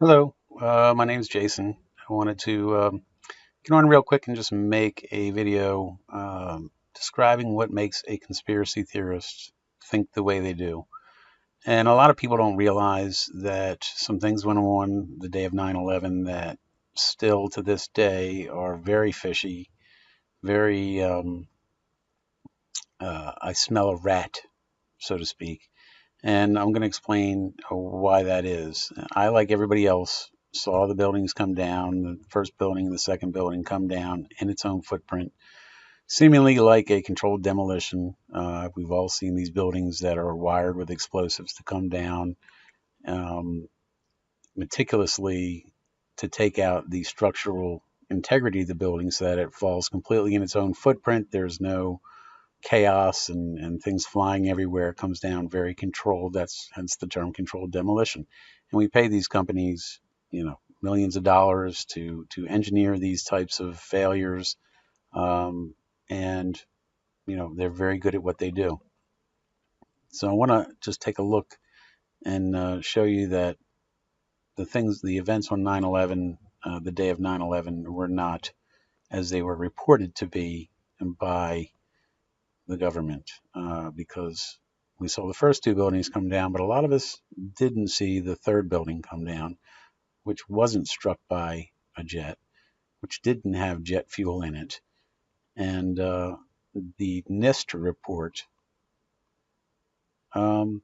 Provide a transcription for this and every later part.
Hello, my name is Jason. I wanted to get on real quick and just make a video describing what makes a conspiracy theorist think the way they do. And a lot of people don't realize that some things went on the day of 9/11 that still to this day are very fishy, very, I smell a rat, so to speak. And I'm going to explain why that is. I, like everybody else, saw the buildings come down, the first building and the second building come down in its own footprint, seemingly like a controlled demolition. We've all seen these buildings that are wired with explosives to come down um, meticulously to take out the structural integrity of the building so that it falls completely in its own footprint. There's no chaos and things flying everywhere. It comes down very controlled. That's hence the term controlled demolition. And we pay these companies, millions of dollars to engineer these types of failures. And they're very good at what they do. So I want to just take a look and show you that the events on 9/11, the day of 9/11, were not as they were reported to be by the government, because we saw the first two buildings come down, but a lot of us didn't see the third building come down, which wasn't struck by a jet, which didn't have jet fuel in it. And the NIST report um,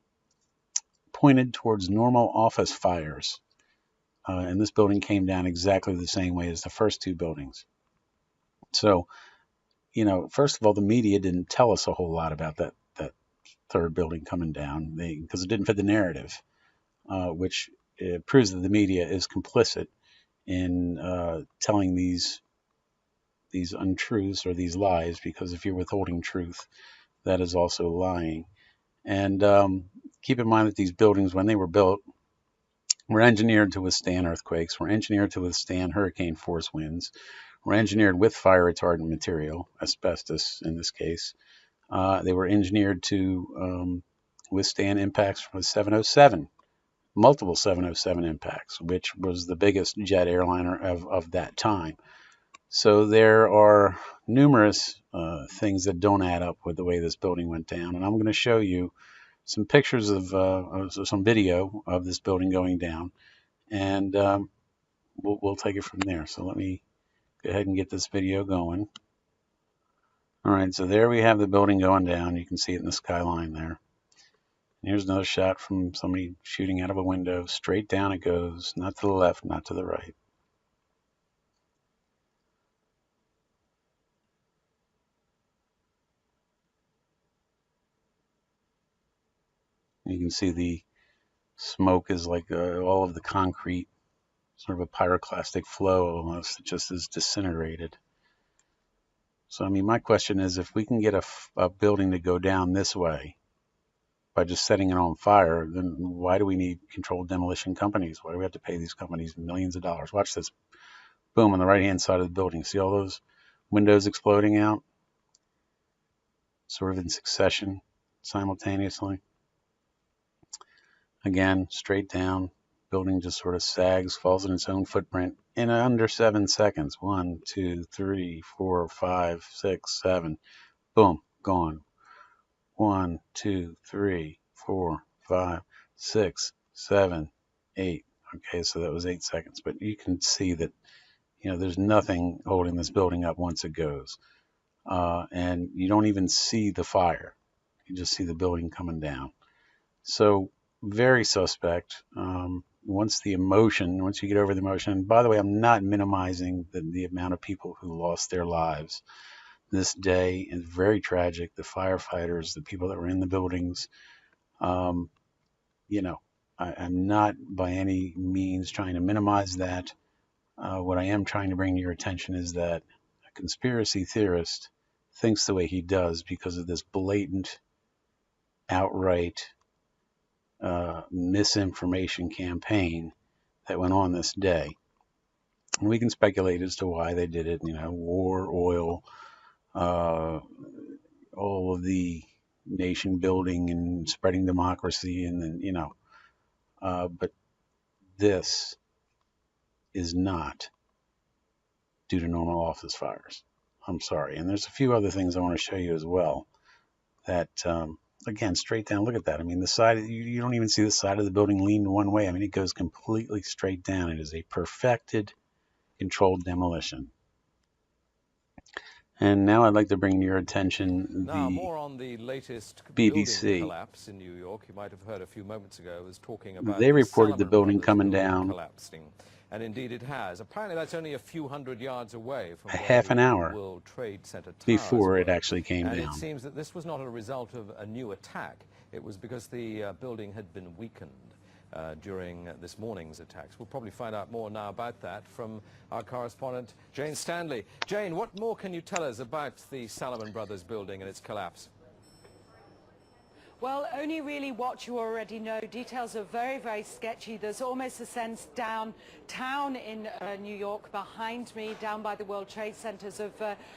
pointed towards normal office fires. And this building came down exactly the same way as the first two buildings. So, first of all, the media didn't tell us a whole lot about that third building coming down because it didn't fit the narrative. Which proves that the media is complicit in telling these untruths or these lies. Because if you're withholding truth, that is also lying. And keep in mind that these buildings, when they were built, were engineered to withstand earthquakes, were engineered to withstand hurricane force winds, were engineered with fire retardant material, asbestos in this case. They were engineered to withstand impacts from a 707, multiple 707 impacts, which was the biggest jet airliner of that time. So there are numerous things that don't add up with the way this building went down. And I'm going to show you some pictures of some video of this building going down. And we'll take it from there. So let me go ahead and get this video going. All right, so there we have the building going down. You can see it in the skyline there. And here's another shot from somebody shooting out of a window. Straight down it goes, not to the left, not to the right. You can see the smoke is like all of the concrete, sort of a pyroclastic flow almost. It just is disintegrated. So, I mean, my question is, if we can get a building to go down this way by just setting it on fire, then why do we need controlled demolition companies? Why do we have to pay these companies millions of dollars? Watch this. Boom, on the right-hand side of the building. See all those windows exploding out, sort of in succession, simultaneously? Again, straight down. Building just sort of sags, falls in its own footprint in under 7 seconds. 1, 2, 3, 4, 5, 6, 7. Boom, gone. 1, 2, 3, 4, 5, 6, 7, 8. Okay, so that was 8 seconds. But you can see that, there's nothing holding this building up once it goes. And you don't even see the fire. You just see the building coming down. So very suspect. Once you get over the emotion, and by the way, I'm not minimizing the amount of people who lost their lives this day. Is very tragic. The firefighters, the people that were in the buildings, um, you know, I'm not by any means trying to minimize that. What I am trying to bring to your attention is that a conspiracy theorist thinks the way he does because of this blatant, outright misinformation campaign that went on this day. And we can speculate as to why they did it. War, oil, uh, all of the nation building and spreading democracy, and then but this is not due to normal office fires. I'm sorry. And there's a few other things I want to show you as well that, again, straight down, look at that. I mean, the side, you don't even see the side of the building leaned one way. I mean, it goes completely straight down. It is a perfected, controlled demolition. And now I'd like to bring to your attention Now, more on the latest BBC. building collapse in New York. You might have heard a few moments ago, I was talking about They the reported the Salomon building Brothers coming building down. collapsing. And indeed it has. Apparently that's only a few hundred yards away from A where half an the hour World Trade Center towers before were. it actually came and down. It seems that this was not a result of a new attack. It was because the building had been weakened during this morning's attacks. We'll probably find out more now about that from our correspondent, Jane Stanley. Jane, what more can you tell us about the Salomon Brothers building and its collapse? Well, only really what you already know. Details are very, very sketchy. There's almost a sense downtown in New York behind me, down by the World Trade Centers, of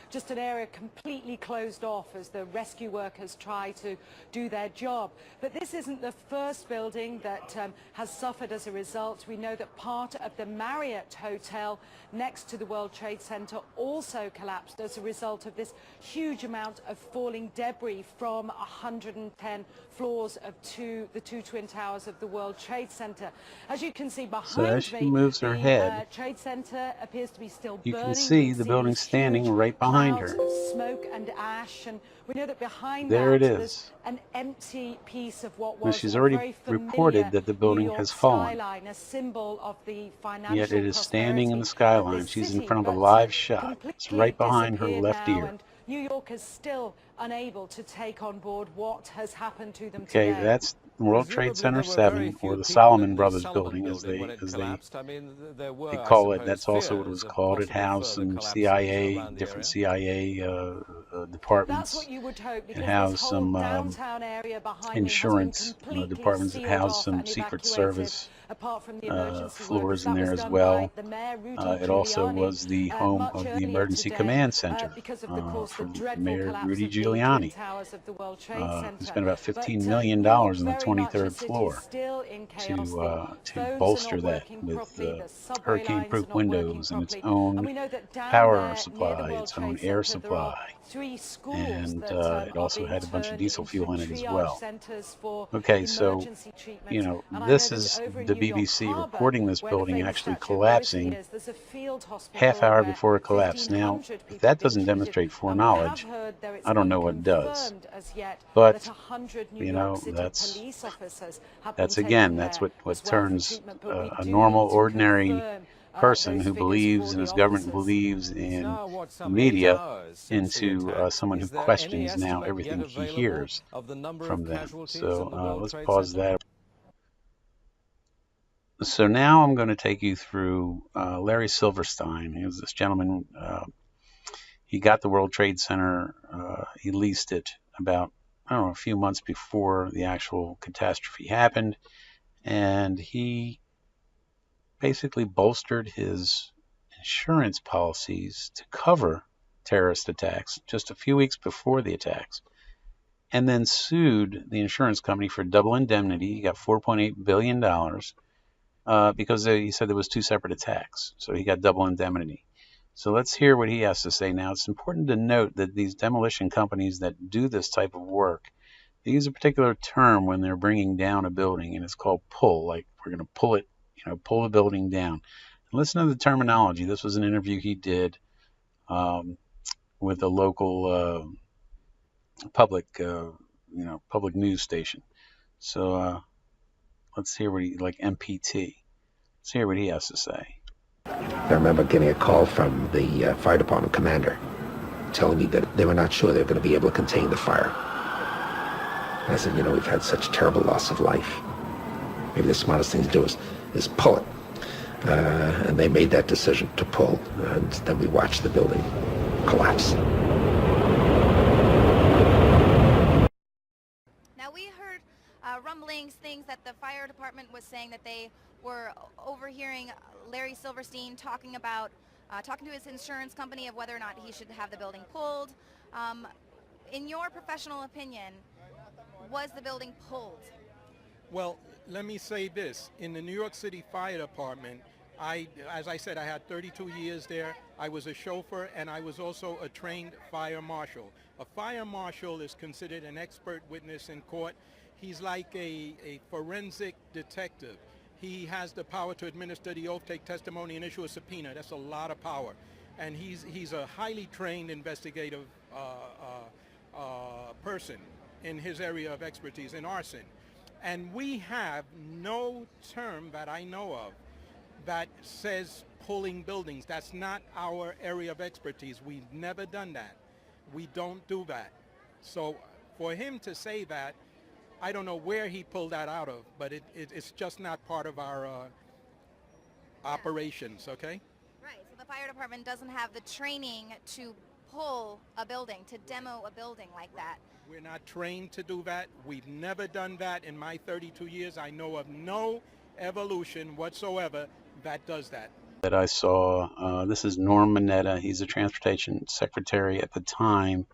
just an area completely closed off as the rescue workers try to do their job. But this isn't the first building that has suffered as a result. We know that part of the Marriott Hotel next to the World Trade Center also collapsed as a result of this huge amount of falling debris from 110 floors of the two twin towers of the World Trade Center. As you can see behind So as she me, moves her head, Trade Center appears to be still you burning. can see the building standing right behind her. Of smoke and ash, and we know that behind there that it there's is. an empty piece of what Now, was she's a already very reported that the building New York has fallen. skyline, a symbol of the financial Yet it is standing in the prosperity of skyline. this She's in city, front of a but, live shot. It's completely right behind her disappeared left now, ear. and New York is still unable to take on board what has happened to them Okay, today. that's World Trade Presumably Center there were very 7, or few the people Salomon in the Brothers Salomon building, as building when they it collapsed. I mean, there were, I call it. suppose, That's also what it was fears of called. It possible housed further some collapses CIA, around the different area. CIA That's departments. what you would hope, because It housed this whole some downtown area behind insurance me has been completely departments. It sealed housed off some and Secret evacuated, Service apart from the emergency floors workers. in That there was as done well. by the mayor, Rudy It also Giuliani, was the home much of the earlier Emergency today, Command Center because of, course, for the dreadful Mayor collapse Rudy of the Twin Giuliani. Towers of the World Trade Center. He spent about $15 But, million New York on the very much a 23rd city floor still in chaos. to Phones are bolster not that working with properly, the subway hurricane-proof lines are not working windows and its properly. And own we know that down power there near the supply, World its own Trade air Center, there are supply, 3 schools and that it are also being had a bunch of turned diesel into fuel in it as triage well. centers for Okay, so, emergency treatment. you know, And I this know that is over in the New York BBC Harbor, reporting this where the building famous actually Statue of Liberty collapsing is, there's a field hospital half hour where before it collapsed. Now, 1,500 if people that have been doesn't treated. demonstrate And we foreknowledge, have heard, though it's I don't know what does. unconfirmed as yet, But, that 100 New you York know, City that's police officers have been again, taken that's there what as well for turns treatment. But we a do normal, need to ordinary confirm person those who figures believes for in the his government, officers. believes It's in now, what, some 8 media, hours since the into attacks. someone who Is there any questions now estimate everything yet he available hears of the number from of them. casualties So in the World let's Trade pause Center? that. So now I'm going to take you through Larry Silverstein. He was this gentleman. He got the World Trade Center. He leased it about, I don't know, a few months before the actual catastrophe happened. And he basically bolstered his insurance policies to cover terrorist attacks just a few weeks before the attacks, and then sued the insurance company for double indemnity. He got $4.8 billion because he said there was 2 separate attacks. So he got double indemnity. So let's hear what he has to say now. It's important to note that these demolition companies that do this type of work, they use a particular term when they're bringing down a building, and it's called pull. Like, we're going to pull it, pull the building down. And listen to the terminology. This was an interview he did with a local public news station. So let's hear what like MPT. Let's hear what he has to say. I remember getting a call from the fire department commander telling me that they were not sure they were going to be able to contain the fire. And I said, we've had such terrible loss of life. Maybe the smartest thing to do is pull it. And they made that decision to pull, and then we watched the building collapse. Now, we heard rumblings, things that the fire department was saying that they were overhearing Larry Silverstein talking to his insurance company of whether or not he should have the building pulled. In your professional opinion, was the building pulled? Well, let me say this. In the New York City Fire Department, As I said, I had 32 years there. I was a chauffeur, and I was also a trained fire marshal. A fire marshal is considered an expert witness in court. He's like a forensic detective. He has the power to administer the oath, take testimony, and issue a subpoena. That's a lot of power. And he's a highly trained investigative person in his area of expertise in arson. And we have no term that I know of that says pulling buildings. That's not our area of expertise. We've never done that. We don't do that. So for him to say that, I don't know where he pulled that out of, but it's just not part of our operations, okay? Right, so the fire department doesn't have the training to pull a building, to demo a building like that. We're not trained to do that. We've never done that in my 32 years. I know of no evolution whatsoever that does that. That I saw, this is Norm Mineta. He's the transportation secretary at the time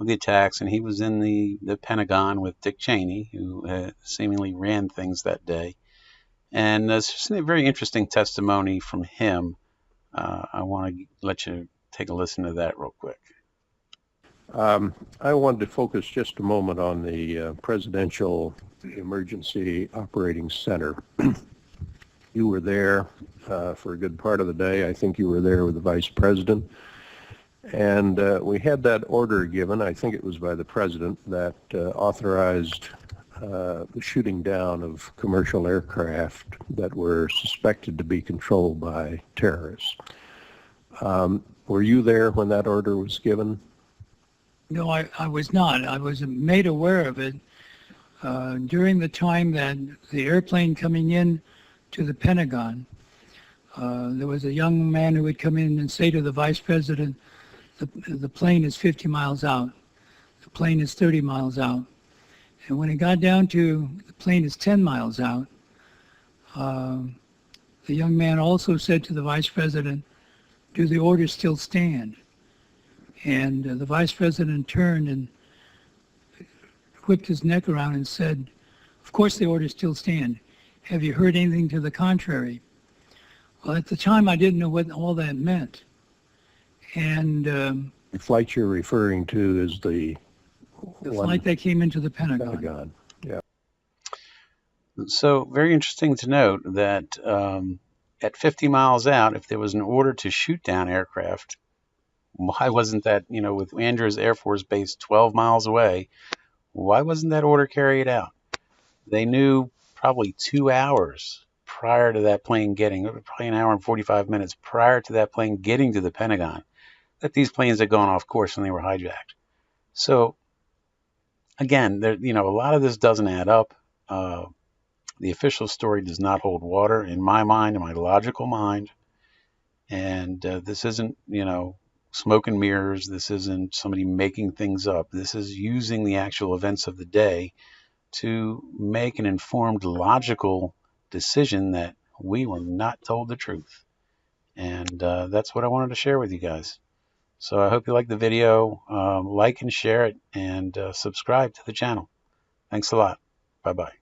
of the attacks, and he was in the Pentagon with Dick Cheney, who seemingly ran things that day. And it's just a very interesting testimony from him. I want to let you take a listen to that real quick. I wanted to focus just a moment on the Presidential Emergency Operating Center. You were there for a good part of the day. I think you were there with the Vice President. And we had that order given, I think it was by the President, that authorized the shooting down of commercial aircraft that were suspected to be controlled by terrorists. Were you there when that order was given? No, I was not. I was made aware of it during the time that the airplane coming in to the Pentagon. There was a young man who would come in and say to the Vice President, the plane is 50 miles out. The plane is 30 miles out. And when it got down to the plane is 10 miles out, the young man also said to the Vice President, do the orders still stand? And the Vice President turned and whipped his neck around and said, of course the orders still stand. Have you heard anything to the contrary? Well, at the time I didn't know what all that meant. And The flight you're referring to is the flight that came into the Pentagon. Yeah. So very interesting to note that at 50 miles out, if there was an order to shoot down aircraft, why wasn't that, with Andrews Air Force Base 12 miles away, why wasn't that order carried out? They knew probably 2 hours prior to that plane probably an hour and 45 minutes prior to that plane getting to the Pentagon, that these planes had gone off course and they were hijacked. So again, a lot of this doesn't add up. The official story does not hold water in my mind, in my logical mind. And this isn't, smoke and mirrors. This isn't somebody making things up. This is using the actual events of the day to make an informed, logical decision that we were not told the truth. And that's what I wanted to share with you guys. So I hope you like the video. Like and share it, and subscribe to the channel. Thanks a lot. Bye-bye.